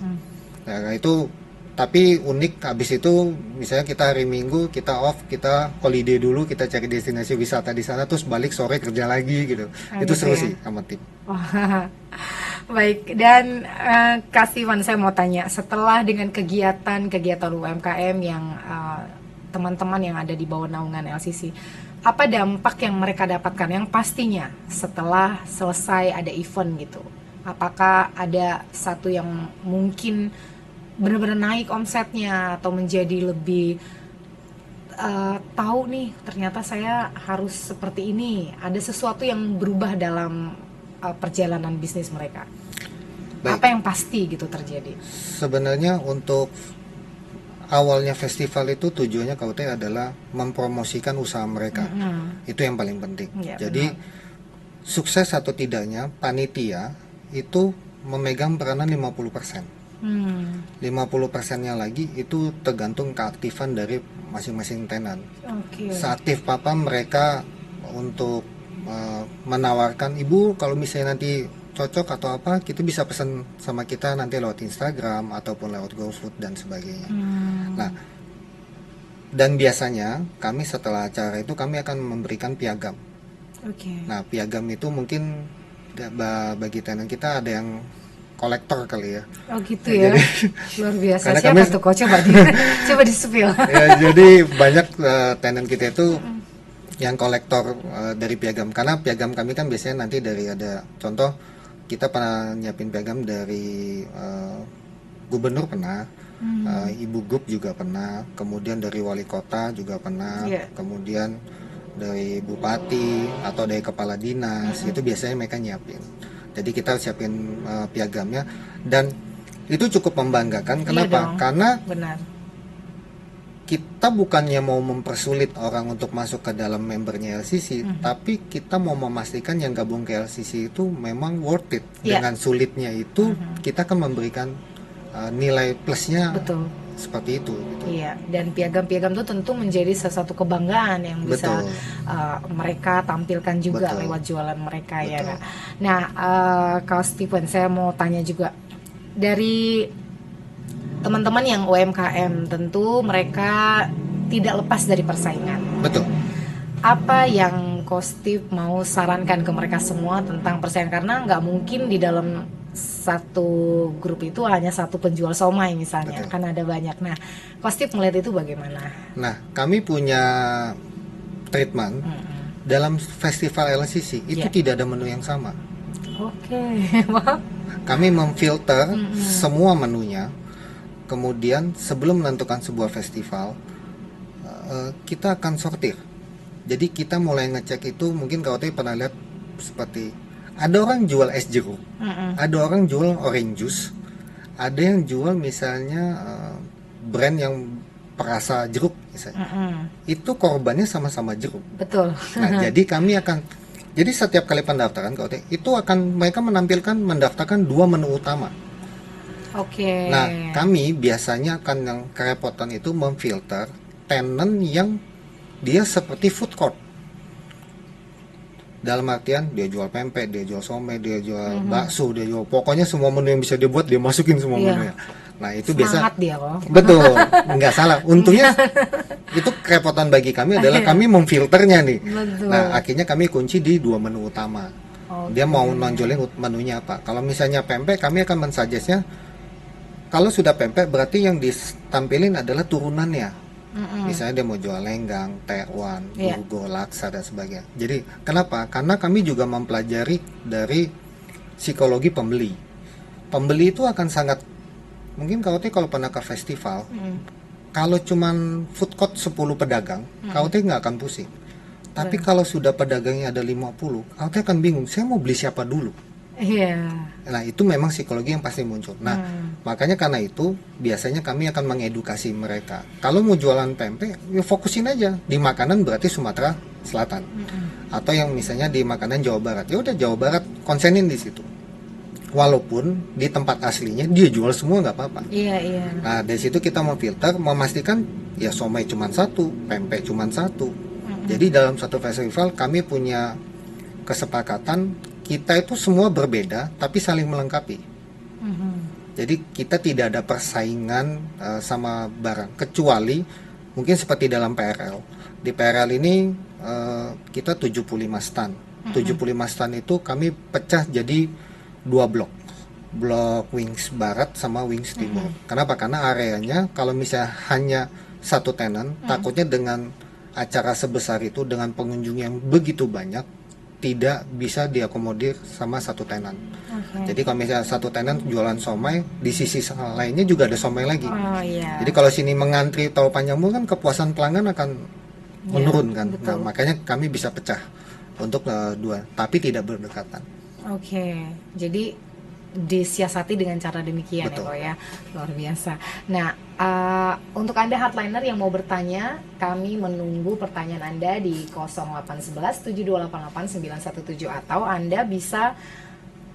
Nah itu, tapi unik, habis itu misalnya kita hari Minggu kita off, kita holiday dulu, kita cari destinasi wisata di sana, terus balik sore kerja lagi gitu. Itu seru sih sama tim. Baik, dan Kak Steven, saya mau tanya, setelah dengan kegiatan UMKM yang teman-teman yang ada di bawah naungan LCC, apa dampak yang mereka dapatkan yang pastinya setelah selesai ada event gitu? Apakah ada satu yang mungkin benar-benar naik omsetnya atau menjadi lebih tahu nih ternyata saya harus seperti ini, ada sesuatu yang berubah dalam perjalanan bisnis mereka? Baik. Apa yang pasti gitu terjadi? Sebenarnya untuk awalnya festival itu tujuannya KUT adalah mempromosikan usaha mereka. Itu yang paling penting. Jadi sukses atau tidaknya panitia itu memegang peranan 50%. 50%-nya lagi itu tergantung keaktifan dari masing-masing tenan. Seaktif apa mereka untuk menawarkan, ibu kalau misalnya nanti cocok atau apa, kita bisa pesan sama kita nanti lewat Instagram ataupun lewat GoFood dan sebagainya. Nah, dan biasanya kami setelah acara itu kami akan memberikan piagam. Nah, piagam itu mungkin bagi tenan kita ada yang kolektor kali ya. Oh gitu ya. Jadi, luar biasa. Siapa tuh kok, coba di-spill. Ya, jadi banyak tenan kita itu yang kolektor dari piagam, karena piagam kami kan biasanya nanti dari, ada contoh kita pernah nyiapin piagam dari gubernur pernah, ibu gub juga pernah, kemudian dari wali kota juga pernah, kemudian dari bupati atau dari kepala dinas, itu biasanya mereka nyiapin. Jadi kita siapin piagamnya, dan itu cukup membanggakan. Kenapa? Karena kita bukannya mau mempersulit orang untuk masuk ke dalam membernya LCC, tapi kita mau memastikan yang gabung ke LCC itu memang worth it. Dengan sulitnya itu kita akan memberikan nilai plusnya. Seperti itu gitu. Iya, dan piagam-piagam itu tentu menjadi sesuatu kebanggaan yang bisa mereka tampilkan juga lewat jualan mereka. Ya. Nah, Kak Steven, saya mau tanya juga, dari teman-teman yang UMKM tentu mereka tidak lepas dari persaingan. Betul. Apa yang Kostip mau sarankan ke mereka semua tentang persaingan? Karena nggak mungkin di dalam satu grup itu hanya satu penjual somai misalnya. Kan ada banyak. Nah, Kostip melihat itu bagaimana? Nah, kami punya treatment dalam festival LCC itu tidak ada menu yang sama. Kami memfilter semua menunya. Kemudian sebelum menentukan sebuah festival, kita akan sortir. Jadi kita mulai ngecek itu, mungkin kalau pernah lihat seperti ada orang jual es jeruk, ada orang jual orange juice, ada yang jual misalnya brand yang perasa jeruk misalnya. Itu korbannya sama-sama jeruk. Betul. Nah, jadi kami akan, jadi setiap kali pendaftaran kalau itu akan mereka mendaftarkan 2 menu utama. Nah, kami biasanya akan yang kerepotan itu memfilter tenan yang dia seperti food court. Dalam artian dia jual pempek, dia jual somai, dia jual bakso, dia jual pokoknya semua menu yang bisa dia buat dia masukin semua menunya. Nah itu Semangat biasa. dia kok. Betul, nggak salah. Untungnya itu kerepotan bagi kami adalah kami memfilternya nih. Betul. Nah akhirnya kami kunci di 2 menu utama. Dia mau nonjolin menunya apa. Kalau misalnya pempek, kami akan mensuggestnya kalau sudah pempek berarti yang ditampilin adalah turunannya. Misalnya dia mau jual lenggang, tekwan, ugo, laksa dan sebagainya. Jadi kenapa? Karena kami juga mempelajari dari psikologi pembeli. Pembeli itu akan sangat mungkin kalau pernah ke festival, kalau cuman food court 10 pedagang, kau nggak akan pusing. Tapi kalau sudah pedagangnya ada 50, kau akan bingung. Saya mau beli siapa dulu? Nah itu memang psikologi yang pasti muncul. Nah makanya karena itu biasanya kami akan mengedukasi mereka. Kalau mau jualan pempek, ya fokusin aja di makanan berarti Sumatera Selatan, atau yang misalnya di makanan Jawa Barat. Ya udah Jawa Barat konsenin di situ. Walaupun di tempat aslinya dia jual semua nggak apa-apa. Nah dari situ kita memfilter, memastikan ya somai cuma 1, pempek cuma 1. Jadi dalam satu festival kami punya kesepakatan. Kita itu semua berbeda, tapi saling melengkapi. Jadi kita tidak ada persaingan sama barang, kecuali mungkin seperti dalam PRL. Di PRL ini kita 75 stand. 75 stand itu kami pecah jadi 2 blok. Blok Wings Barat sama Wings Timur. Kenapa? Karena areanya kalau misalnya hanya satu tenan, takutnya dengan acara sebesar itu, dengan pengunjung yang begitu banyak, tidak bisa diakomodir sama satu tenan. Jadi kalau misalnya satu tenan jualan somai, di sisi lainnya juga ada somai lagi. Jadi kalau sini mengantri tahu panjang kan kepuasan pelanggan akan menurun kan. Nah, makanya kami bisa pecah untuk 2, tapi tidak berdekatan. Jadi disiasati dengan cara demikian. Betul. Ya Kok ya, luar biasa. Nah untuk Anda hardliner yang mau bertanya, kami menunggu pertanyaan Anda di 0811 7288 917, atau Anda bisa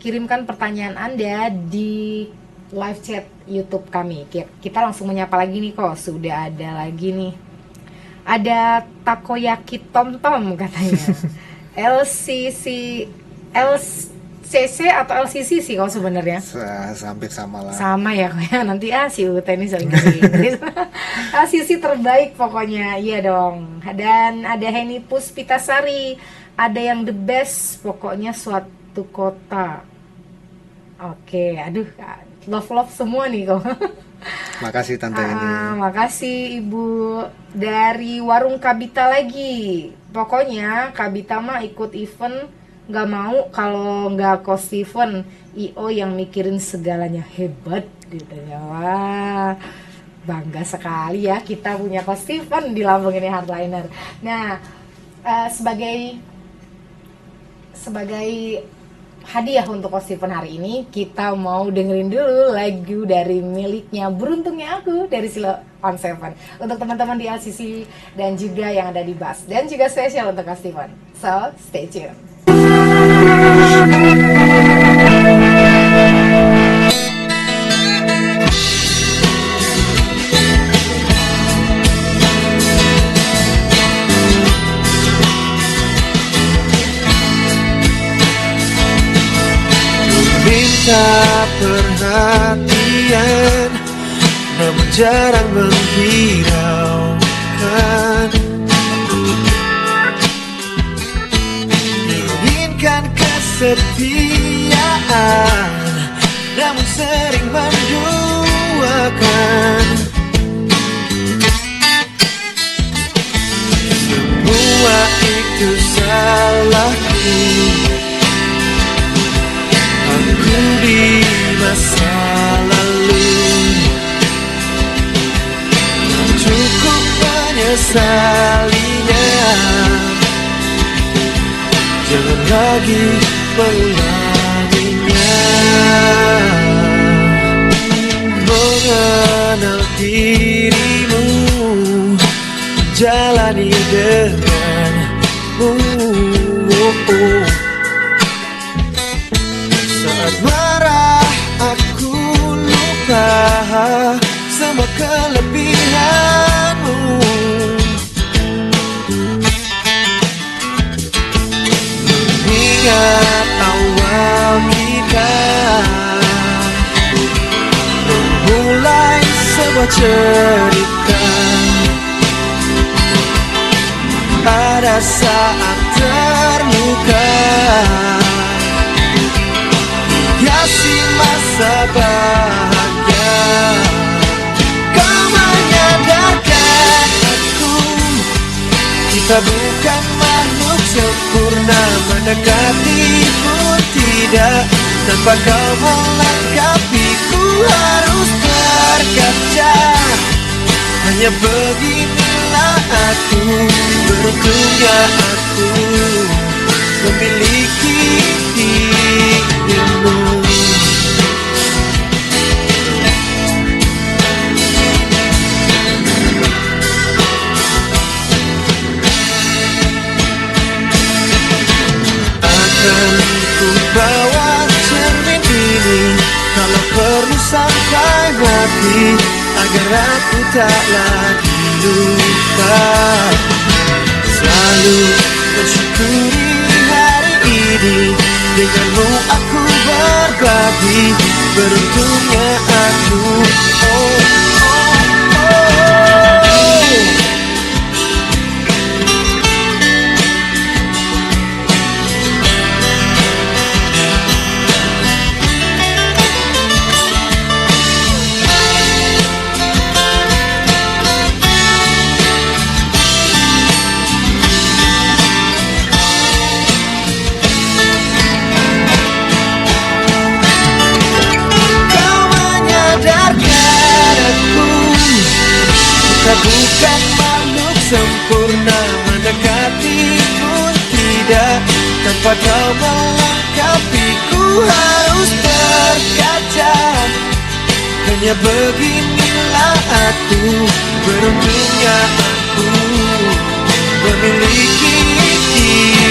kirimkan pertanyaan Anda di live chat YouTube kami. Kita langsung menyapa lagi nih kok, sudah ada lagi nih. Ada takoyaki tom-tom katanya. CC atau LCC sih kalau sebenarnya. Hampir sama lah. Sama ya kok ya. Nanti si UT ini sering Inggris. LCC terbaik pokoknya. Iya dong. Dan ada Heni Puspitasari. Ada yang the best pokoknya suatu kota. Aduh, love semua nih kok. Makasih Tante ini. Makasih Ibu dari Warung Kabita lagi. Pokoknya Kabita mah ikut event nggak mau kalau nggak Coach Steven, IO yang mikirin segalanya, hebat gitu ya. Wah, bangga sekali ya kita punya Coach Steven di Lampung ini hardliner. Nah sebagai hadiah untuk Coach Steven hari ini, kita mau dengerin dulu lagu dari miliknya Beruntungnya Aku dari Silo on Seven untuk teman-teman di LCC dan juga yang ada di BAS, dan juga spesial untuk Coach Steven. So stay tune. Minta perhatian, namun jarang menghiraukan. Inginkan kesetiaan, namun sering menduakan. Semua itu salahku, aku di masa lalu cukup menyesalinya. Jangan lagi mengulanginya. Mengenal dirimu, jalani denganmu. Saat marah aku lupa semua kelebihanmu. akan memulai sebuah cerita. Pada saat terluka, hiasi masa bahagia. Kau menyadarkan aku, kita bukan makhluk sempurna. Mendekati pun tidak, tanpa kau melengkapiku harus berkaca. Hanya beginilah aku, beruntungnya aku memiliki dirimu. Akan ku bawa cermin ini, kalau perlu sampai mati, agar aku tak lagi lupa. Selalu bersyukuri hari ini, denganmu aku berbagi, beruntungnya aku. Bukan makhluk sempurna, mendekati pun tidak, tanpa kau melengkapiku harus berkaca. Hanya beginilah aku, beruntungnya aku memiliki dirimu.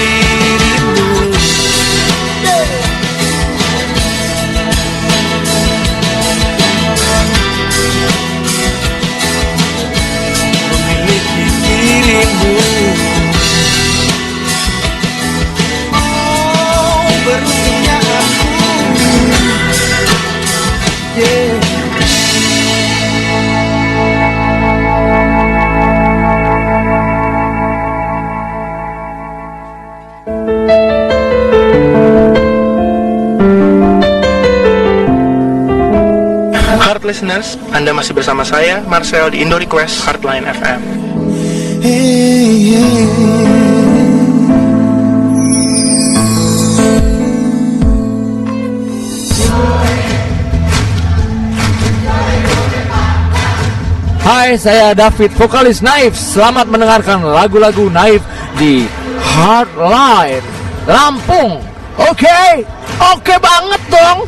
Beruntungnya aku, yeah. Heart listeners, Anda masih bersama saya, Marcel di Indo Request Heartline FM. Hai, saya David, vokalis Naif. Selamat mendengarkan lagu-lagu Naif di Heartline Lampung. Oke banget dong.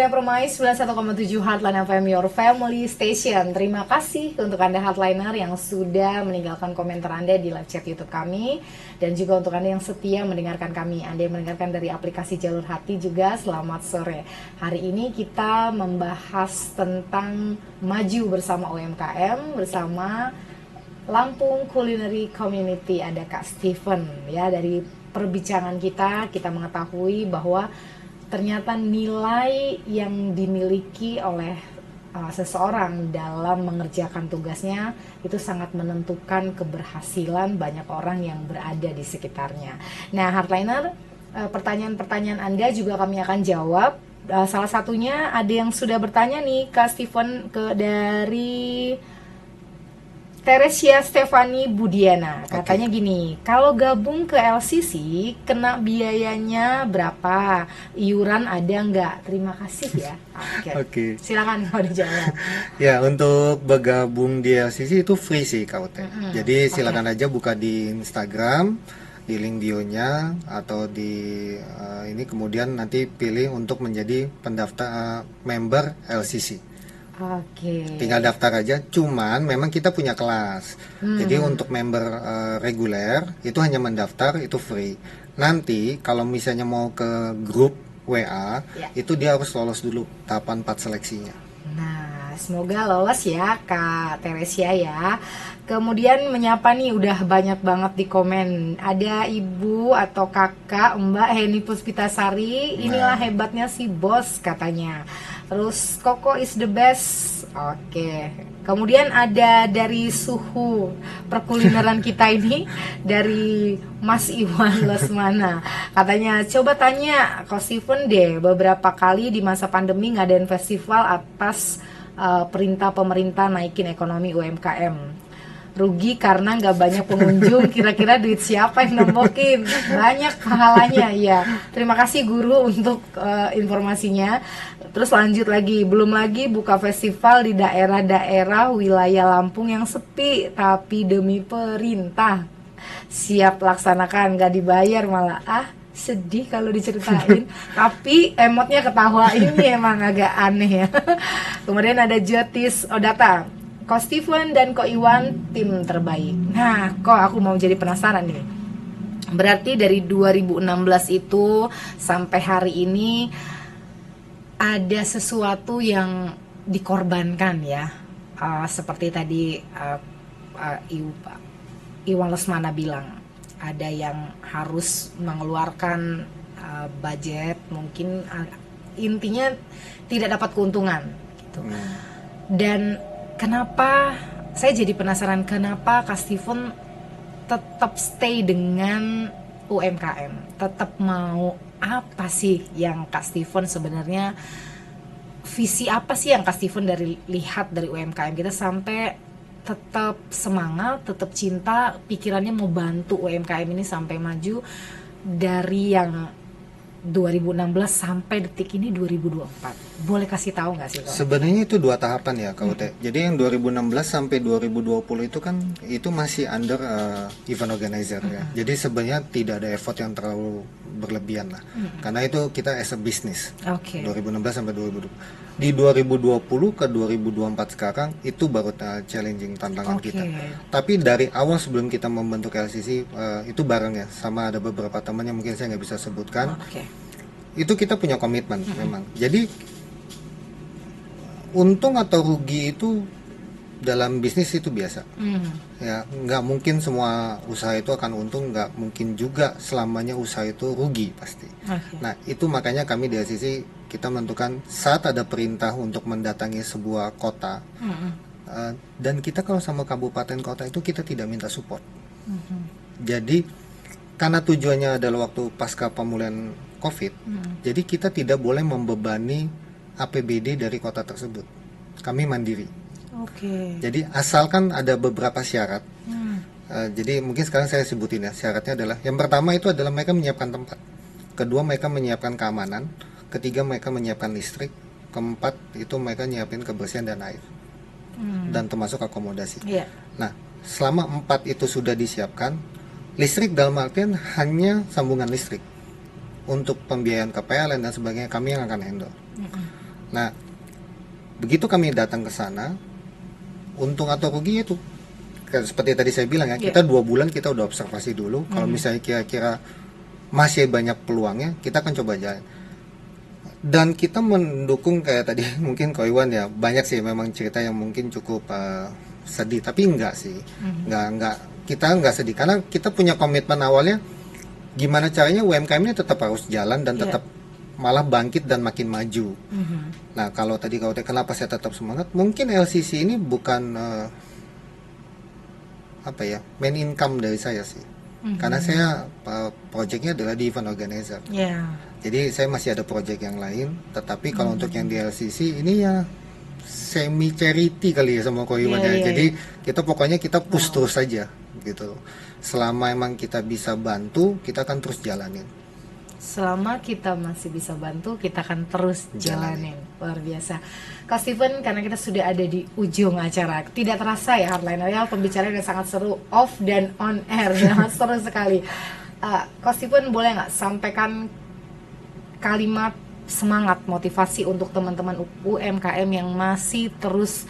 Permai 91,7 Heartline FM, your family station. Terima kasih untuk Anda Heartliner yang sudah meninggalkan komentar Anda di live chat YouTube kami, dan juga untuk Anda yang setia mendengarkan kami. Anda yang mendengarkan dari aplikasi Jalur Hati juga, selamat sore. Hari ini kita membahas tentang maju bersama UMKM, bersama Lampung Culinary Community. Ada Kak Steven ya, dari perbincangan kita mengetahui bahwa ternyata nilai yang dimiliki oleh seseorang dalam mengerjakan tugasnya itu sangat menentukan keberhasilan banyak orang yang berada di sekitarnya. Nah, Hardliner, pertanyaan-pertanyaan Anda juga kami akan jawab. Salah satunya ada yang sudah bertanya nih Kak Steven dari Teresia Stefani Budiana. Katanya gini, kalau gabung ke LCC kena biayanya berapa? Iuran ada nggak? Terima kasih ya. Oke. Silakan kalau dijawab. Ya, untuk bergabung di LCC itu free sih Kak Ute. Jadi silakan aja buka di Instagram, di link bio-nya atau di ini, kemudian nanti pilih untuk menjadi pendaftar member LCC. Oke. Tinggal daftar aja. Cuman memang kita punya kelas. Jadi untuk member reguler itu hanya mendaftar, itu free. Nanti kalau misalnya mau ke grup WA, itu dia harus lolos dulu tahapan 4 seleksinya. Nah, semoga lolos ya Kak Teresia ya. Kemudian menyapa nih, udah banyak banget di komen. Ada ibu atau kakak Mbak Heni Puspitasari, inilah hebatnya si bos katanya. Terus Koko is the best. Oke. Kemudian ada dari suhu perkulineran kita ini, dari Mas Iwan Lesmana. Katanya, coba tanya Ko Steven deh, beberapa kali di masa pandemi ngadain festival atas perintah pemerintah naikin ekonomi UMKM. Rugi karena nggak banyak pengunjung, kira-kira duit siapa yang nembokin? Banyak pahalanya ya. Terima kasih guru untuk informasinya. Terus lanjut lagi, belum lagi buka festival di daerah-daerah wilayah Lampung yang sepi, tapi demi perintah siap laksanakan, nggak dibayar malah. Sedih kalau diceritain. Tapi emotnya ketawa, ini emang agak aneh ya. Kemudian ada Jotis Odata, Ko Steven dan Ko Iwan tim terbaik. Nah, kok aku mau jadi penasaran nih. Berarti dari 2016 itu sampai hari ini ada sesuatu yang dikorbankan ya. Seperti tadi Iwan Lesmana bilang, ada yang harus mengeluarkan budget, mungkin intinya tidak dapat keuntungan gitu. Dan kenapa saya jadi penasaran, kenapa Kak Steven tetap stay dengan UMKM, tetap mau, apa sih yang Kak Steven sebenarnya, visi apa sih yang Kak Steven lihat dari UMKM kita sampai tetap semangat, tetap cinta, pikirannya mau bantu UMKM ini sampai maju dari yang 2016 sampai detik ini 2024. Boleh kasih tahu nggak sih Kak? Sebenarnya itu 2 tahapan ya Kak Ute. Jadi yang 2016 sampai 2020 itu kan itu masih under event organizer ya. Jadi sebenarnya tidak ada effort yang terlalu berlebihan lah. Karena itu kita as a business. 2016 sampai 2020. Di 2020 ke 2024 sekarang itu baru challenging tantangan kita. Tapi dari awal sebelum kita membentuk LCC itu bareng ya, sama ada beberapa teman yang mungkin saya nggak bisa sebutkan. Itu kita punya komitmen memang. Jadi untung atau rugi itu dalam bisnis itu biasa. Ya, nggak mungkin semua usaha itu akan untung, nggak mungkin juga selamanya usaha itu rugi pasti. Nah, itu makanya kami di LCC kita menentukan saat ada perintah untuk mendatangi sebuah kota, dan kita kalau sama kabupaten kota itu kita tidak minta support. Jadi karena tujuannya adalah waktu pasca pemulihan COVID, jadi kita tidak boleh membebani APBD dari kota tersebut. Kami mandiri. Jadi asalkan ada beberapa syarat. Jadi mungkin sekarang saya sebutin ya. Syaratnya adalah, yang pertama itu adalah mereka menyiapkan tempat. Kedua, mereka menyiapkan keamanan. Ketiga, mereka menyiapkan listrik. Keempat, itu mereka nyiapin kebersihan dan air. Dan termasuk akomodasi. Nah, selama 4 itu sudah disiapkan, listrik dalam artian hanya sambungan listrik. Untuk pembiayaan ke PLN dan sebagainya kami yang akan handle. Nah, begitu kami datang ke sana, untung atau rugi itu seperti tadi saya bilang ya, kita 2 bulan kita udah observasi dulu. Kalau misalnya kira-kira masih banyak peluangnya, kita akan coba jalan. Dan kita mendukung kayak tadi mungkin Ko Iwan ya, banyak sih memang cerita yang mungkin cukup sedih, tapi enggak sih. Enggak, kita enggak sedih karena kita punya komitmen awalnya gimana caranya UMKM ini tetap harus jalan dan tetap malah bangkit dan makin maju. Nah, kalau tadi kau kenapa saya tetap semangat? Mungkin LCC ini bukan main income dari saya sih. Karena saya projectnya adalah di event organizer. Jadi saya masih ada project yang lain. Tetapi kalau untuk yang di LCC ini ya semi charity kali ya sama Koiwan. Jadi kita pokoknya kita push terus saja gitu. Selama emang kita bisa bantu, kita akan terus jalanin. Selama kita masih bisa bantu, kita akan terus jalanin. Luar biasa. Kak Steven, karena kita sudah ada di ujung acara, tidak terasa ya Hardliner ya, pembicaraan yang sangat seru off dan on air, sangat seru sekali. Kak Steven, boleh nggak sampaikan kalimat semangat motivasi untuk teman-teman UMKM yang masih terus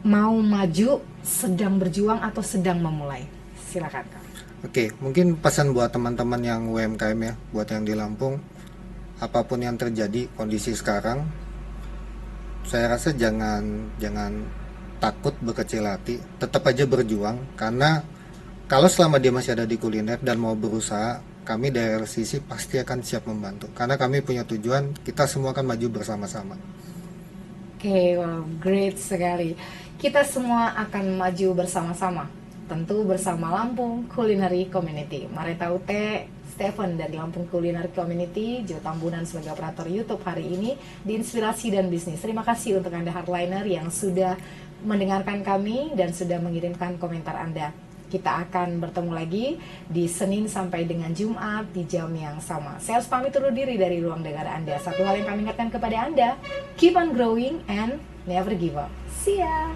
mau maju, sedang berjuang atau sedang memulai? Silakan Kak. Oke, mungkin pesan buat teman-teman yang UMKM ya, buat yang di Lampung, apapun yang terjadi kondisi sekarang, saya rasa jangan takut berkecil hati, tetap aja berjuang, karena kalau selama dia masih ada di kuliner dan mau berusaha, kami dari LCC pasti akan siap membantu, karena kami punya tujuan, kita semua akan maju bersama-sama. Oke, wow, great sekali. Kita semua akan maju bersama-sama. Tentu bersama Lampung Culinary Community. Mareta Ute, Stephen dari Lampung Culinary Community, Joe Tambunan sebagai operator YouTube hari ini di Inspirasi dan Bisnis. Terima kasih untuk Anda Hardliner yang sudah mendengarkan kami dan sudah mengirimkan komentar Anda. Kita akan bertemu lagi di Senin sampai dengan Jumat di jam yang sama. Saya harus pamit undur diri dari ruang dengar Anda. Satu hal yang kami ingatkan kepada Anda, keep on growing and never give up. See ya!